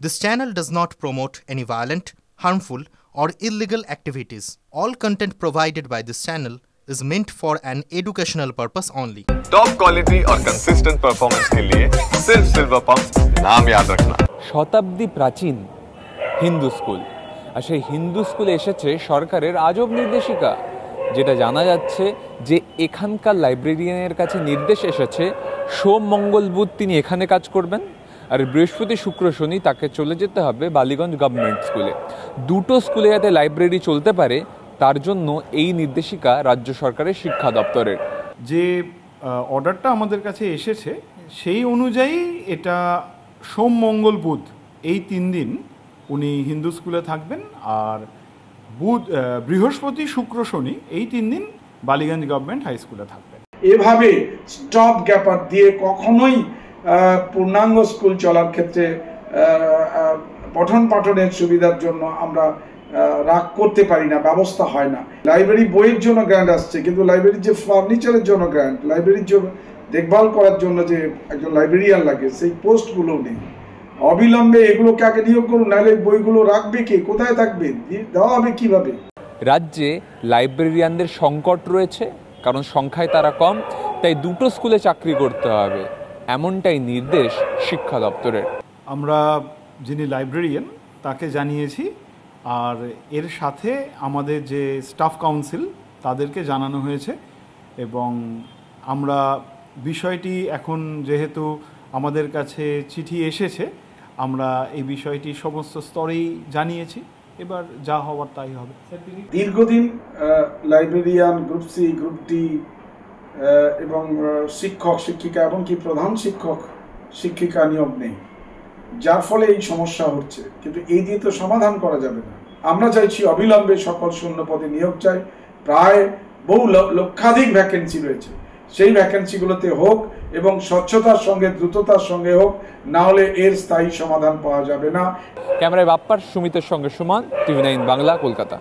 This channel does not promote any violent, harmful, or illegal activities. All content provided by this channel is meant for an educational purpose only. Top quality और consistent performance के लिए सिर्फ silver pump नाम याद रखना। শতাব্দী প্রাচীন Hindu school, আর সেই হিন্দু স্কুলে এসেছে সরকারের আজব নির্দেশিকা, যেটা জানা যাচ্ছে যে এখানকার লাইব্রেরিয়ানের কাছে নির্দেশ এসেছে সোম মঙ্গল বুধ তিনি এখানে কাজ করবেন, আর বৃহস্পতি শুক্র শনি তাকে চলে যেতে হবে বালিগঞ্জ গভর্নমেন্ট স্কুলে। দুটো স্কুলে যাতে লাইব্রেরি চলতে পারে তার জন্য এই নির্দেশিকা রাজ্য সরকারের শিক্ষা দপ্তরের। যে অর্ডারটা আমাদের কাছে এসেছে সেই অনুযায়ী এটা সোম মঙ্গল বুধ এই 3 দিন উনি হিন্দু স্কুলে থাকবেন, আর বৃহস্পতি শুক্র শনি এই 3 দিন বালিগঞ্জ গভর্নমেন্ট হাই স্কুলে থাকবেন। এভাবে স্টপ গ্যাপার দিয়ে কখনোই পূর্ণাঙ্গ স্কুল চলার ক্ষেত্রে পঠন পাঠনের সুবিধার জন্য আমরা রাগ করতে পারি না, ব্যবস্থা হয় না। লাইব্রেরি বইয়ের জন্য গ্র্যান্ট আসছে, কিন্তু লাইব্রেরির যে ফার্নিচারের জন্য গ্র্যান্ট, লাইব্রেরির জন্য দেখভাল করার জন্য যে একজন লাইব্রেরিয়ান লাগে সেই পোস্টগুলো নেই। অবিলম্বে এগুলোকে আগে নিয়োগ করুন, নাহলে বইগুলো রাখবে কে, কোথায় থাকবে, দেওয়া হবে কিভাবে? রাজ্যে লাইব্রেরিয়ানদের সংকট রয়েছে, কারণ সংখ্যায় তারা কম, তাই দুটো স্কুলে চাকরি করতে হবে, এমনটাই নির্দেশ শিক্ষা দপ্তরের। আমরা যিনি লাইব্রেরিয়ান তাকে জানিয়েছি, আর এর সাথে আমাদের যে স্টাফ কাউন্সিল তাদেরকে জানানো হয়েছে, এবং আমরা বিষয়টি এখন যেহেতু আমাদের কাছে চিঠি এসেছে আমরা এই বিষয়টি সমস্ত স্তরেই জানিয়েছি, এবার যা হওয়ার তাই হবে। দীর্ঘদিন librarian group C, group D এবং শিক্ষক শিক্ষিকা এবং কি প্রধান শিক্ষক শিক্ষিকা নিয়োগ নেই, যার ফলে এই সমস্যা হচ্ছে। কিন্তু এই দিয়ে তো সমাধান করা যাবে না। আমরা চাইছি অবিলম্বে সকল শূন্য পদে নিয়োগ চাই। প্রায় বহু লক্ষাধিক ভ্যাকেন্সি রয়েছে, সেই ভ্যাকেন্সিগুলোতে হোক এবং স্বচ্ছতার সঙ্গে দ্রুততার সঙ্গে হোক, না হলে এর স্থায়ী সমাধান পাওয়া যাবে না। ক্যামেরায় বাপ্পার সুমিতের সঙ্গে সুমন, টিভি9 বাংলা, কলকাতা।